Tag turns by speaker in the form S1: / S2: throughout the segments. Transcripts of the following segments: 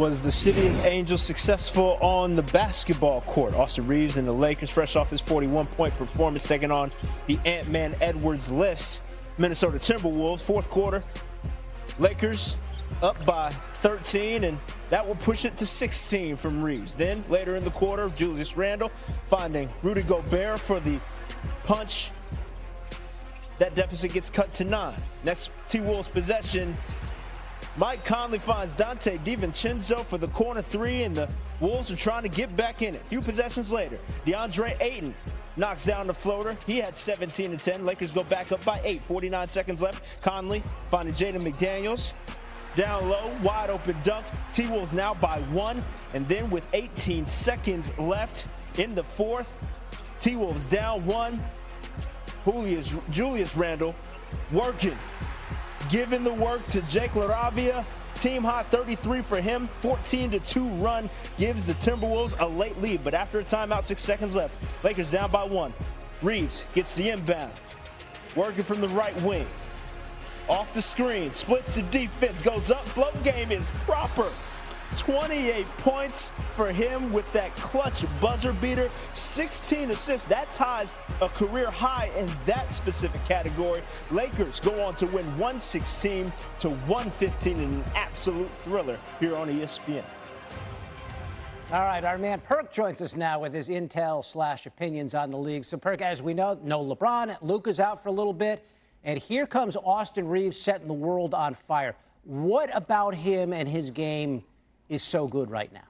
S1: was the City of Angels successful on the basketball court? Austin Reaves and the Lakers, fresh off his 41-point performance, second on the Ant-Man Edwards list. Minnesota Timberwolves, fourth quarter, Lakers up by 13, and that will push it to 16 from Reaves. Then later in the quarter, Julius Randle finding Rudy Gobert for the punch. That deficit gets cut to 9. Next T-Wolves possession, Mike Conley finds Dante DiVincenzo for the corner three, and the Wolves are trying to get back in it. A few possessions later, DeAndre Ayton knocks down the floater. He had 17 and 10. Lakers go back up by 8. 49 seconds left. Conley finding Jaden McDaniels. Down low, wide open dunk. T-Wolves now by 1. And then with 18 seconds left in the fourth, T-Wolves down 1. Julius Randle working, giving the work to Jake LaRavia. Team high 33 for him. 14-2 run gives the Timberwolves a late lead, but after a timeout, 6 seconds left. Lakers down by 1. Reaves gets the inbound, working from the right wing. Off the screen, splits the defense, goes up. Flow game is proper. 28 points for him with that clutch buzzer beater. 16 assists. That ties a career high in that specific category. Lakers go on to win 116-115 in an absolute thriller here on ESPN.
S2: All right, our man Perk joins us now with his intel/opinions on the league. So, Perk, as we know, no LeBron. Luka's out for a little bit. And here comes Austin Reaves setting the world on fire. What about him and his game is so good right now?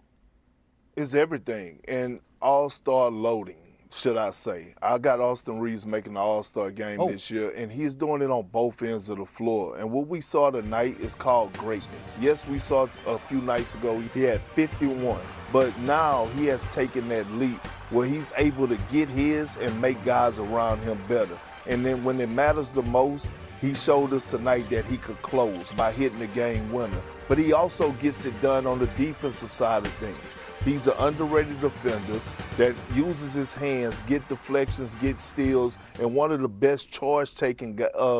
S3: It's everything, and all-star loading, should I say. I got Austin Reaves making the all-star game this year, and he's doing it on both ends of the floor. And what we saw tonight is called greatness. Yes, we saw a few nights ago he had 51, but now he has taken that leap where he's able to get his and make guys around him better. And then when it matters the most, he showed us tonight that he could close by hitting the game winner. But he also gets it done on the defensive side of things. He's an underrated defender that uses his hands, get deflections, get steals, and one of the best charge-taking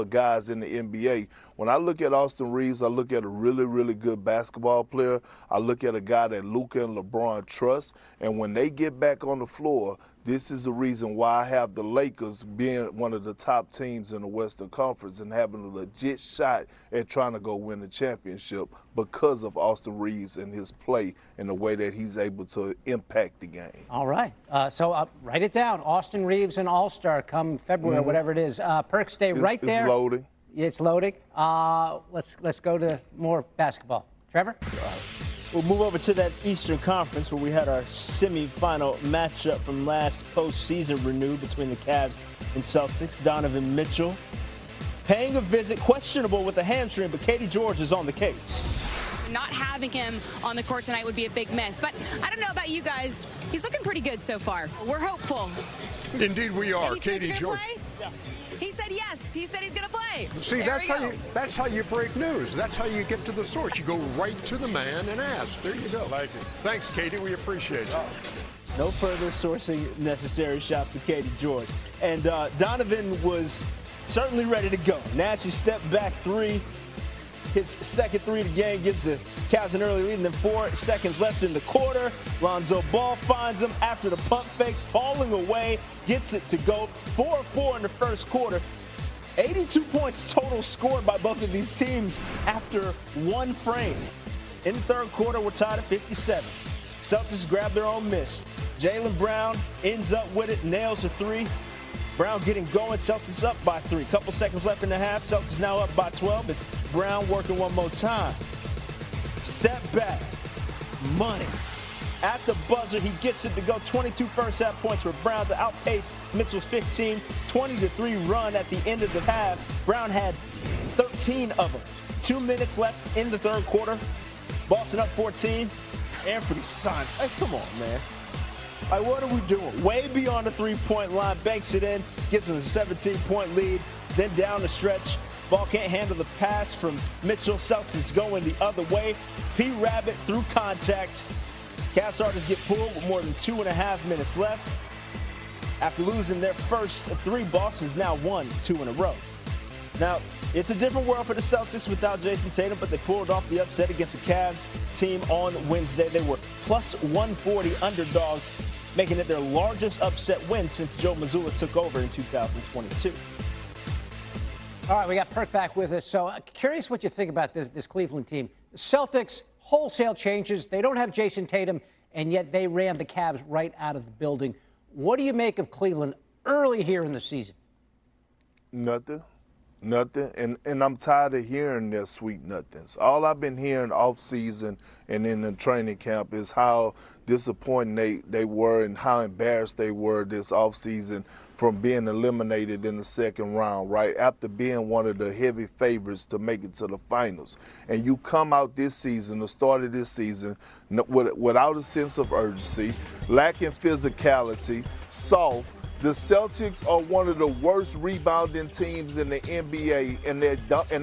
S3: guys in the NBA. When I look at Austin Reaves, I look at a really, really good basketball player. I look at a guy that Luka and LeBron trust. And when they get back on the floor, this is the reason why I have the Lakers being one of the top teams in the Western Conference and having a legit shot at trying to go win the championship because of Austin Reaves and his play and the way that he's able to impact the game.
S2: All right. So write it down. Austin Reaves, an all-star come February, whatever it is. Perk, stay right there.
S3: It's loading.
S2: It's loading. Let's go to more basketball. Trevor?
S1: We'll move over to that Eastern Conference where we had our semifinal matchup from last postseason renewed between the Cavs and Celtics. Donovan Mitchell paying a visit, questionable with a hamstring, but Katie George is on the case.
S4: Not having him on the court tonight would be a big miss. But I don't know about you guys. He's looking pretty good so far. We're hopeful.
S5: Indeed we are.
S4: Katie George. Yeah. He said yes. He said he's going to play.
S5: See, that's how you break news. That's how you get to the source. You go right to the man and ask. There you go. Like it. Thanks, Katie. We appreciate it.
S1: No further sourcing necessary. Shouts to Katie George. And Donovan was certainly ready to go. Nasty step back three. His second three of the game gives the Cavs an early lead, and then 4 seconds left in the quarter. Lonzo Ball finds him after the pump fake, falling away, gets it to go. 4-4 in the first quarter. 82 points total scored by both of these teams after one frame. In the third quarter, we're tied at 57. Celtics grab their own miss. Jaylen Brown ends up with it, nails a three. Brown getting going, Celtics up by 3. Couple seconds left in the half, Celtics now up by 12. It's Brown working one more time. Step back, money. At the buzzer, he gets it to go. 22 first half points for Brown to outpace Mitchell's 15. 20-3 run at the end of the half. Brown had 13 of them. 2 minutes left in the third quarter. Boston up 14. Anthony Simons, hey, come on, man. Like, what are we doing? Way beyond the three-point line, banks it in, gives them a 17-point lead. Then down the stretch, ball can't handle the pass from Mitchell. Celtics going the other way. P. Rabbit through contact. Cavs starters get pulled with more than 2.5 minutes left. After losing their first three, Boston's now won 2 in a row. Now, it's a different world for the Celtics without Jason Tatum, but they pulled off the upset against the Cavs team on Wednesday. They were plus 140 underdogs, making it their largest upset win since Joe Mazzulla took over in 2022.
S2: All right, we got Perk back with us. So curious what you think about this Cleveland team. The Celtics, wholesale changes. They don't have Jason Tatum, and yet they ran the Cavs right out of the building. What do you make of Cleveland early here in the season?
S3: Nothing. And I'm tired of hearing their sweet nothings. All I've been hearing off season and in the training camp is how disappointed they were and how embarrassed they were this off season from being eliminated in the second round, right? After being one of the heavy favorites to make it to the finals. And you come out this season, the start of this season, without a sense of urgency, lacking physicality, soft. The Celtics are one of the worst rebounding teams in the NBA, and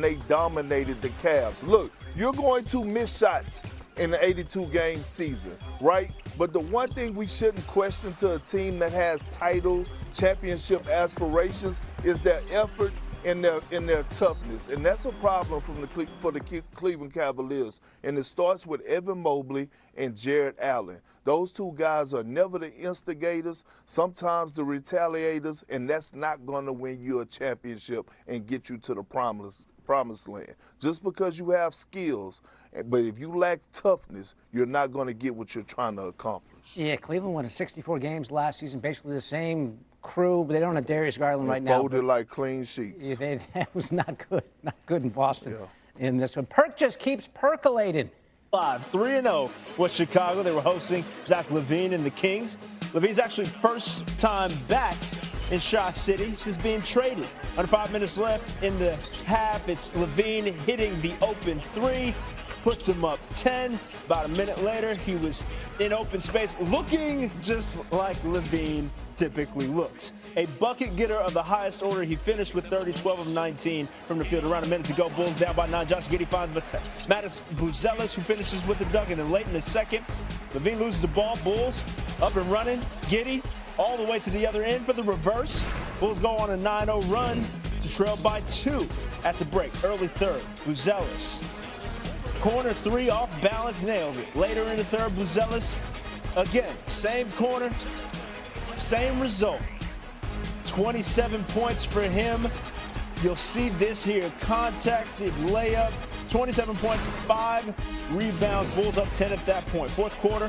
S3: they dominated the Cavs. Look, you're going to miss shots in the 82-game season, right? But the one thing we shouldn't question to a team that has title, championship aspirations is their effort and their toughness. And that's a problem for the Cleveland Cavaliers. And it starts with Evan Mobley and Jared Allen. Those two guys are never the instigators, sometimes the retaliators, and that's not going to win you a championship and get you to the promised land. Just because you have skills, but if you lack toughness, you're not going to get what you're trying to accomplish.
S2: Yeah, Cleveland won 64 games last season, basically the same crew, but they don't have Darius Garland right now.
S3: Folded like clean sheets.
S2: Yeah, that was not good in Boston in this one. Perk just keeps percolating.
S1: 3-0 was Chicago. They were hosting Zach LaVine and the Kings. LaVine's actually first time back in Shaw City since being traded. Under 5 minutes left in the half, it's LaVine hitting the open three, puts him up 10. About a minute later, he was in open space, looking just like LaVine typically looks. A bucket getter of the highest order. He finished with 30, 12 of 19 from the field. Around a minute to go. Bulls down by 9. Josh Giddey finds Mattis Buzelis, who finishes with the dunk. And then late in the second, LaVine loses the ball. Bulls up and running. Giddey all the way to the other end for the reverse. Bulls go on a 9-0 run to trail by 2 at the break. Early third, Buzelis. Corner three off balance, nails it. Later in the third, Buzelis again, same corner, same result. 27 points for him. You'll see this here, contacted layup, 27 points, 5 rebounds. Bulls up 10 at that point. Fourth quarter,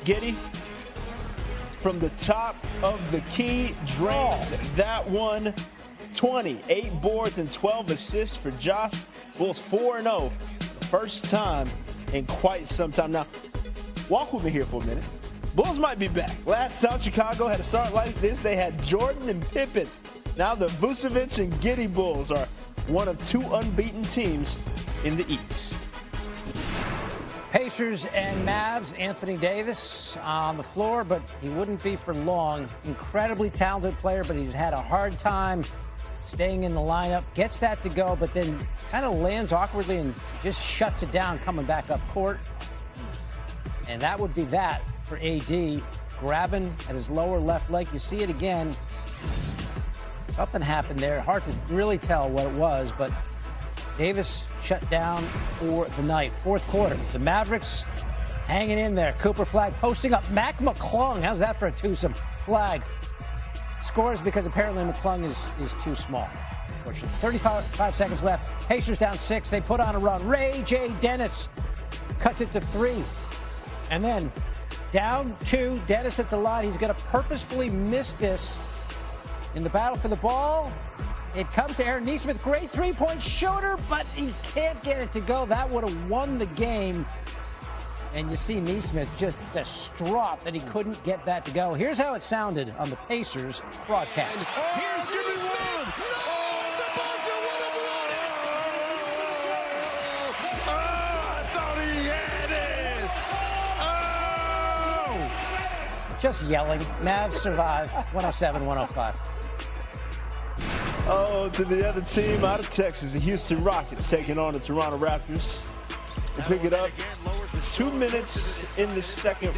S1: Giddey from the top of the key drains that one. 28 boards and 12 assists for Josh. Bulls 4-0. First time in quite some time. Now, walk with me here for a minute. Bulls might be back. Last time Chicago had a start like this, they had Jordan and Pippen. Now the Vucevic and Giddey Bulls are one of 2 unbeaten teams in the East.
S2: Pacers and Mavs, Anthony Davis on the floor, but he wouldn't be for long. Incredibly talented player, but he's had a hard time staying in the lineup. Gets that to go, but then kind of lands awkwardly and just shuts it down coming back up court. And that would be that for AD. Grabbing at his lower left leg. You see it again. Something happened there. Hard to really tell what it was, but Davis shut down for the night. Fourth quarter, the Mavericks hanging in there. Cooper Flag posting up. Mac McClung, how's that for a twosome? Flag scores because apparently McClung is too small. Unfortunately, 35 seconds left. Pacers down 6. They put on a run. Ray J. Dennis cuts it to 3. And then down 2. Dennis at the line. He's going to purposefully miss this in the battle for the ball. It comes to Aaron Nesmith. Great three-point shooter, but he can't get it to go. That would have won the game. And you see Nesmith just distraught that he couldn't get that to go. Here's how it sounded on the Pacers broadcast.
S6: Here's Nesmith. Oh, the buzzer would have won it. Oh, I thought he had it. Oh.
S2: Just yelling. Mavs survive. 107-105.
S1: Oh, to the other team out of Texas, the Houston Rockets taking on the Toronto Raptors. They pick it up. 2 minutes in the second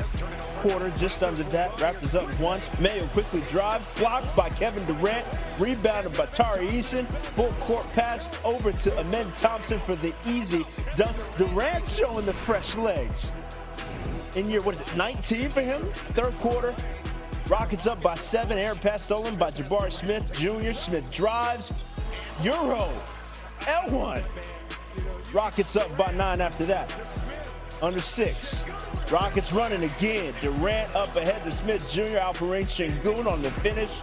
S1: quarter, just under that. Raptors up 1. Mayo quickly drive, blocked by Kevin Durant, rebounded by Tari Eason. Full court pass over to Amen Thompson for the easy dunk. Durant showing the fresh legs. In year, 19 for him? Third quarter. Rockets up by 7. Air pass stolen by Jabari Smith Jr. Smith drives. Euro. L1. Rockets up by 9 after that. Under 6. Rockets running again. Durant up ahead to Smith Jr. Alperen Şengün on the finish.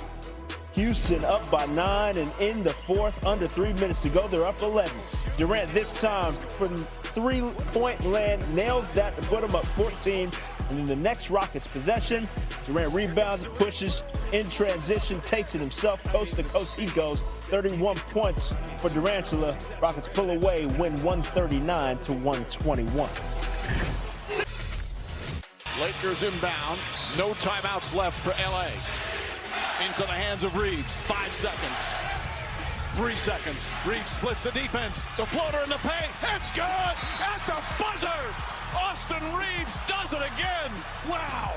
S1: Houston up by 9, and in the fourth, under 3 minutes to go, they're up 11. Durant this time from three-point land nails that to put them up 14. And then the next Rockets possession, Durant rebounds, pushes in transition, takes it himself, coast to coast he goes. 31 points for Durantula. Rockets pull away, win 139-121.
S6: Lakers inbound. No timeouts left for LA. Into the hands of Reaves. 5 seconds. 3 seconds. Reaves splits the defense. The floater in the paint. It's good at the buzzer. Austin Reaves does it again. Wow.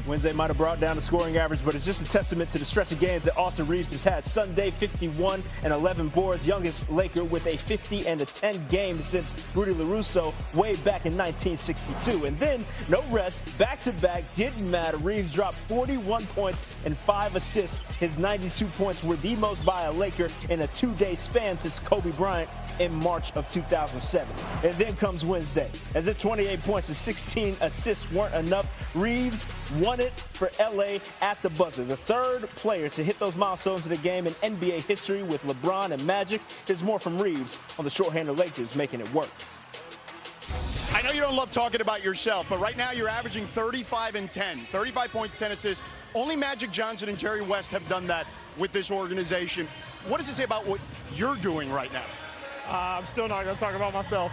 S1: Wednesday might have brought down the scoring average, but it's just a testament to the stretch of games that Austin Reaves has had. Sunday, 51 and 11 boards, youngest Laker with a 50 and a 10 game since Rudy LaRusso way back in 1962. And then no rest, back-to-back, didn't matter. Reaves dropped 41 points and 5 assists. His 92 points were the most by a Laker in a 2-day span since Kobe Bryant in March of 2007. And then comes Wednesday. As if 28 points and 16 assists weren't enough, Reaves won it for LA at the buzzer. The third player to hit those milestones in the game in NBA history with LeBron and Magic. Here's more from Reaves on the shorthanded Lakers making it work.
S7: I know you don't love talking about yourself, but right now you're averaging 35 and 10. 35 points, 10 assists. Only Magic Johnson and Jerry West have done that with this organization. What does it say about what you're doing right now?
S8: I'm still not going to talk about myself.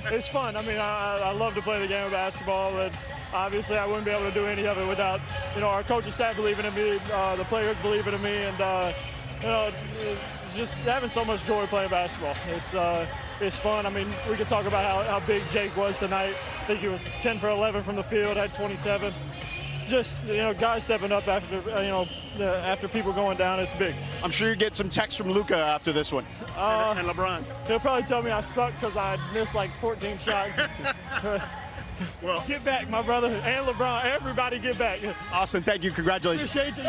S8: It's fun. I mean, I love to play the game of basketball, but obviously I wouldn't be able to do any of it without, our coaching staff believing in me, the players believing in me, and, just having so much joy playing basketball. It's fun. I mean, we could talk about how big Jake was tonight. I think he was 10 for 11 from the field, had 27. Just, guys stepping up after people going down, it's big.
S7: I'm sure you get some texts from Luka after this one, and LeBron.
S8: He'll probably tell me I suck because I missed like 14 shots. Well, get back, my brother, and LeBron. Everybody get back.
S7: Austin, thank you. Congratulations.
S8: Appreciate you.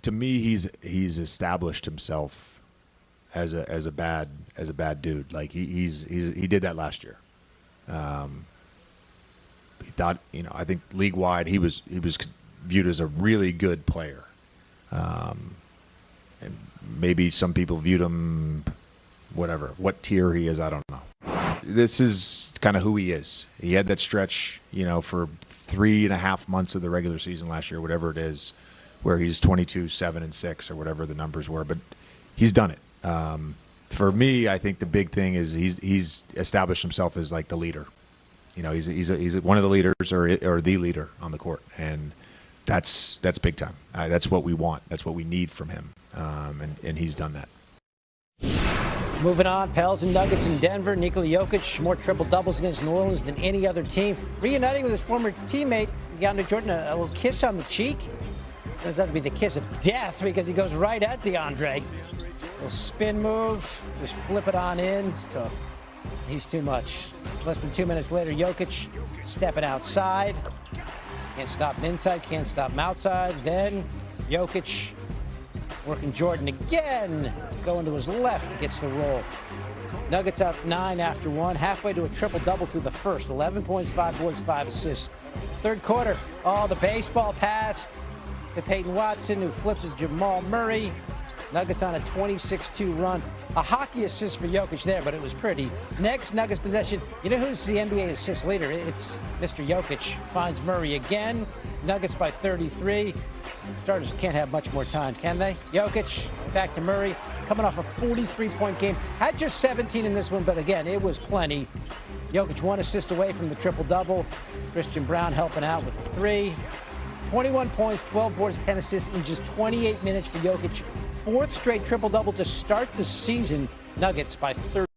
S9: To me, he's established himself as a bad dude. Like he did that last year. He thought, I think league wide he was viewed as a really good player, and maybe some people viewed him, what tier he is, I don't know. This is kind of who he is. He had that stretch, for 3.5 months of the regular season last year, whatever it is, where he's 22, 7, and 6, or whatever the numbers were. But he's done it. For me, I think the big thing is he's established himself as like the leader. He's one of the leaders or the leader on the court, and that's big time. That's what we want. That's what we need from him, and he's done that.
S2: Moving on, Pels and Nuggets in Denver. Nikola Jokic, more triple-doubles against New Orleans than any other team. Reuniting with his former teammate, DeAndre Jordan, a little kiss on the cheek. Turns out to be the kiss of death because he goes right at DeAndre. Little spin move, just flip it on in. It's tough. He's too much. Less than 2 minutes later, Jokic stepping outside. Can't stop him inside, can't stop him outside. Then Jokic working Jordan again. Going to his left, gets the roll. Nuggets up 9 after 1, halfway to a triple-double through the first. 11 points, 5 boards, 5 assists. Third quarter, the baseball pass to Peyton Watson, who flips to Jamal Murray. Nuggets on a 26-2 run. A hockey assist for Jokic there, but it was pretty. Next, Nuggets possession. You know who's the NBA assist leader? It's Mr. Jokic. Finds Murray again. Nuggets by 33. Starters can't have much more time, can they? Jokic, back to Murray. Coming off a 43-point game. Had just 17 in this one, but again, it was plenty. Jokic 1 assist away from the triple-double. Christian Brown helping out with the 3. 21 points, 12 boards, 10 assists in just 28 minutes for Jokic. 4th straight triple-double to start the season. Nuggets by 30.